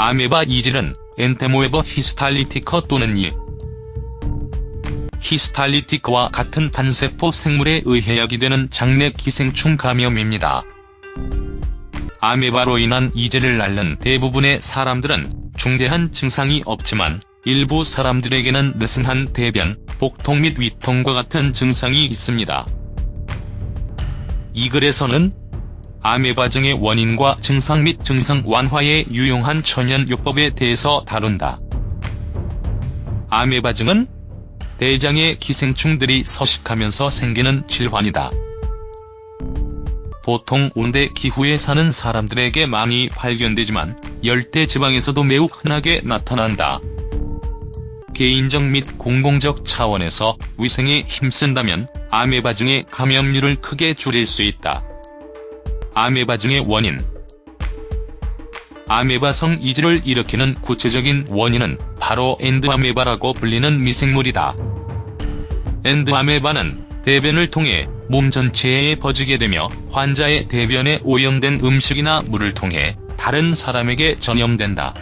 아메바 이질은 엔테모에버 히스탈리티커 또는 히스탈리티커와 같은 단세포 생물에 의해 야기되는 장내 기생충 감염입니다. 아메바로 인한 이질을 앓는 대부분의 사람들은 중대한 증상이 없지만 일부 사람들에게는 느슨한 대변, 복통 및 위통과 같은 증상이 있습니다. 이 글에서는 아메바증의 원인과 증상 및 증상 완화에 유용한 천연요법에 대해서 다룬다. 아메바증은 대장의 기생충들이 서식하면서 생기는 질환이다. 보통 온대 기후에 사는 사람들에게 많이 발견되지만 열대 지방에서도 매우 흔하게 나타난다. 개인적 및 공공적 차원에서 위생에 힘쓴다면 아메바증의 감염률을 크게 줄일 수 있다. 아메바증의 원인. 아메바성 이질을 일으키는 구체적인 원인은 바로 엔드아메바라고 불리는 미생물이다. 엔드아메바는 대변을 통해 몸 전체에 퍼지게 되며 환자의 대변에 오염된 음식이나 물을 통해 다른 사람에게 전염된다.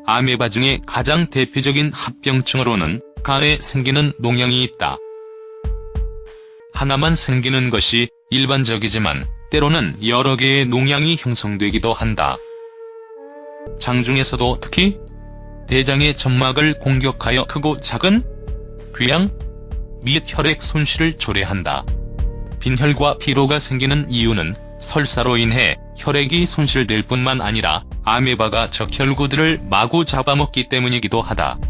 아메바증의 가장 대표적인 합병증으로는 간에 생기는 농양이 있다. 하나만 생기는 것이 일반적이지만 때로는 여러 개의 농양이 형성되기도 한다. 장중에서도 특히 대장의 점막을 공격하여 크고 작은 궤양 및 혈액 손실을 초래한다. 빈혈과 피로가 생기는 이유는 설사로 인해 혈액이 손실될 뿐만 아니라 아메바가 적혈구들을 마구 잡아먹기 때문이기도 하다.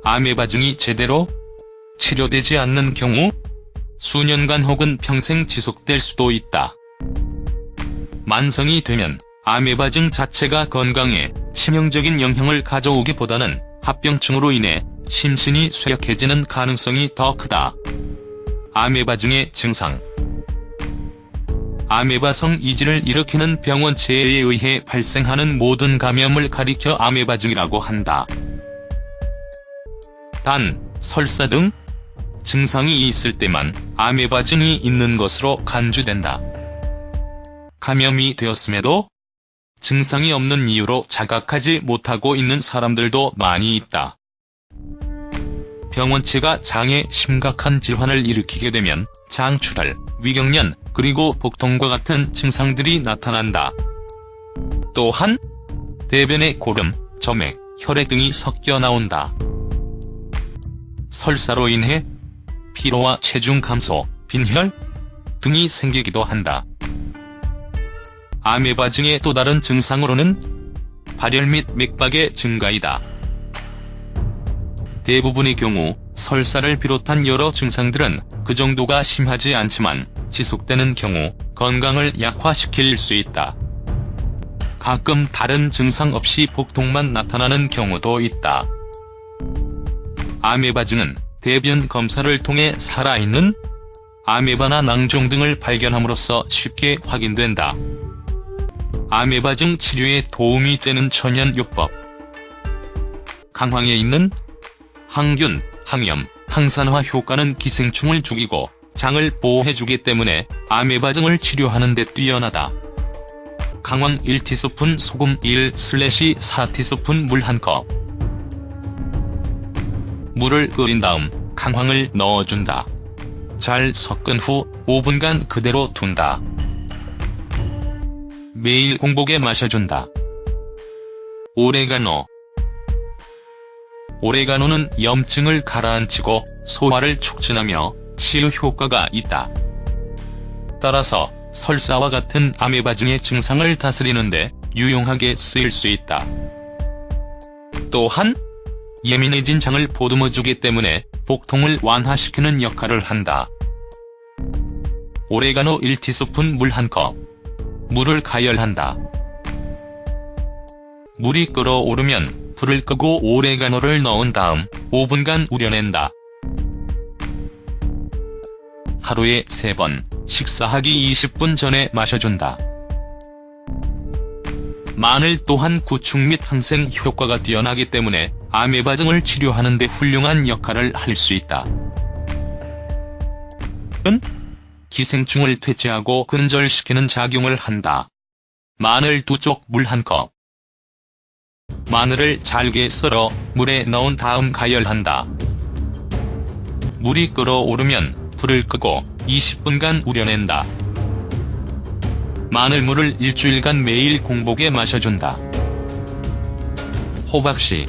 아메바증이 제대로 치료되지 않는 경우 수년간 혹은 평생 지속될 수도 있다. 만성이 되면 아메바증 자체가 건강에 치명적인 영향을 가져오기보다는 합병증으로 인해 심신이 쇠약해지는 가능성이 더 크다. 아메바증의 증상. 아메바성 이질을 일으키는 병원체에 의해 발생하는 모든 감염을 가리켜 아메바증이라고 한다. 단, 설사 등 증상이 있을 때만 아메바증이 있는 것으로 간주된다. 감염이 되었음에도 증상이 없는 이유로 자각하지 못하고 있는 사람들도 많이 있다. 병원체가 장에 심각한 질환을 일으키게 되면 장출혈, 위경련, 그리고 복통과 같은 증상들이 나타난다. 또한 대변에 고름, 점액, 혈액 등이 섞여 나온다. 설사로 인해 피로와 체중 감소, 빈혈 등이 생기기도 한다. 아메바증의 또 다른 증상으로는 발열 및 맥박의 증가이다. 대부분의 경우 설사를 비롯한 여러 증상들은 그 정도가 심하지 않지만 지속되는 경우 건강을 약화시킬 수 있다. 가끔 다른 증상 없이 복통만 나타나는 경우도 있다. 아메바증은 대변 검사를 통해 살아있는 아메바나 낭종 등을 발견함으로써 쉽게 확인된다. 아메바증 치료에 도움이 되는 천연요법. 강황에 있는 항균, 항염, 항산화 효과는 기생충을 죽이고 장을 보호해주기 때문에 아메바증을 치료하는 데 뛰어나다. 강황 1티스푼 소금 1/4티스푼 물 1컵. 물을 끓인 다음 강황을 넣어준다. 잘 섞은 후 5분간 그대로 둔다. 매일 공복에 마셔준다. 오레가노. 오레가노는 염증을 가라앉히고 소화를 촉진하며 치유 효과가 있다. 따라서 설사와 같은 아메바증의 증상을 다스리는데 유용하게 쓰일 수 있다. 또한 예민해진 장을 보듬어주기 때문에 복통을 완화시키는 역할을 한다. 오레가노 1티스푼 물 1컵. 물을 가열한다. 물이 끓어오르면 불을 끄고 오레가노를 넣은 다음 5분간 우려낸다. 하루에 3번, 식사하기 20분 전에 마셔준다. 마늘 또한 구충 및 항생 효과가 뛰어나기 때문에 아메바증을 치료하는 데 훌륭한 역할을 할 수 있다. 은 기생충을 퇴치하고 근절시키는 작용을 한다. 마늘 2쪽 물 1컵. 마늘을 잘게 썰어 물에 넣은 다음 가열한다. 물이 끓어오르면 불을 끄고 20분간 우려낸다. 마늘물을 일주일간 매일 공복에 마셔준다. 호박씨.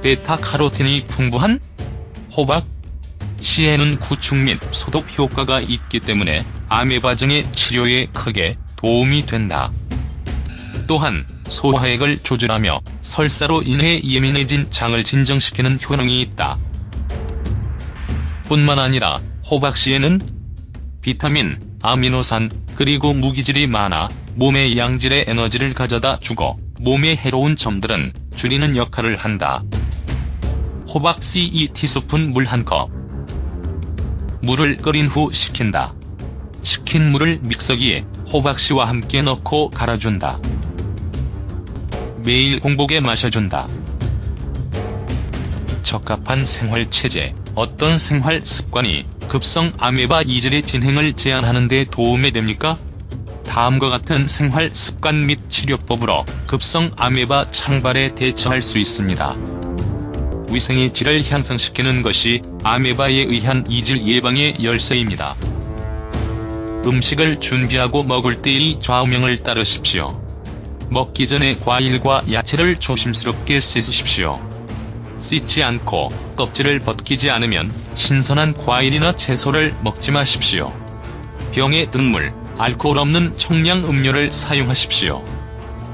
베타카로틴이 풍부한 호박 씨에는 구축 및 소독 효과가 있기 때문에 아메바증의 치료에 크게 도움이 된다. 또한 소화액을 조절하며 설사로 인해 예민해진 장을 진정시키는 효능이 있다. 뿐만 아니라 호박씨에는 비타민, 아미노산, 그리고 무기질이 많아 몸의 양질의 에너지를 가져다 주고 몸에 해로운 점들은 줄이는 역할을 한다. 호박씨 2티스푼 물 1컵. 물을 끓인 후 식힌다. 식힌 물을 믹서기에 호박씨와 함께 넣고 갈아준다. 매일 공복에 마셔준다. 적합한 생활체제. 어떤 생활 습관이 급성 아메바 이질의 진행을 제한하는 데 도움이 됩니까? 다음과 같은 생활 습관 및 치료법으로 급성 아메바 창발에 대처할 수 있습니다. 위생의 질을 향상시키는 것이 아메바에 의한 이질 예방의 열쇠입니다. 음식을 준비하고 먹을 때의 좌우명을 따르십시오. 먹기 전에 과일과 야채를 조심스럽게 씻으십시오. 씻지 않고 껍질을 벗기지 않으면 신선한 과일이나 채소를 먹지 마십시오. 병에 든 물, 알코올 없는 청량 음료를 사용하십시오.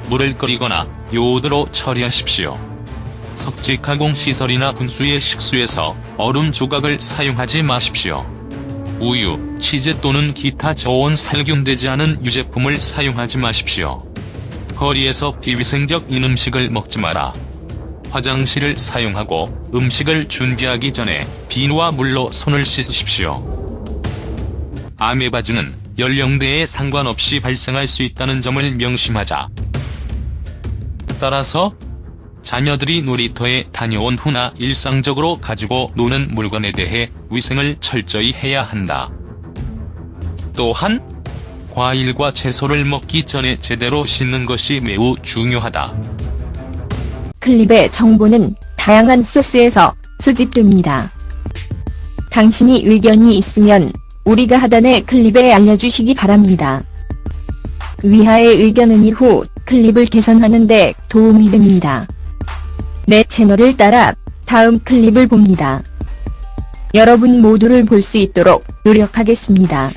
물을 끓이거나 요오드로 처리하십시오. 석지 가공 시설이나 분수의 식수에서 얼음 조각을 사용하지 마십시오. 우유, 치즈 또는 기타 저온 살균되지 않은 유제품을 사용하지 마십시오. 거리에서 비위생적인 음식을 먹지 마라. 화장실을 사용하고 음식을 준비하기 전에 비누와 물로 손을 씻으십시오. 아메바증은 연령대에 상관없이 발생할 수 있다는 점을 명심하자. 따라서 자녀들이 놀이터에 다녀온 후나 일상적으로 가지고 노는 물건에 대해 위생을 철저히 해야 한다. 또한 과일과 채소를 먹기 전에 제대로 씻는 것이 매우 중요하다. 클립의 정보는 다양한 소스에서 수집됩니다. 당신이 의견이 있으면 우리가 하단의 클립에 알려주시기 바랍니다. 위하의 의견은 이후 클립을 개선하는 데 도움이 됩니다. 내 채널을 따라 다음 클립을 봅니다. 여러분 모두를 볼 수 있도록 노력하겠습니다.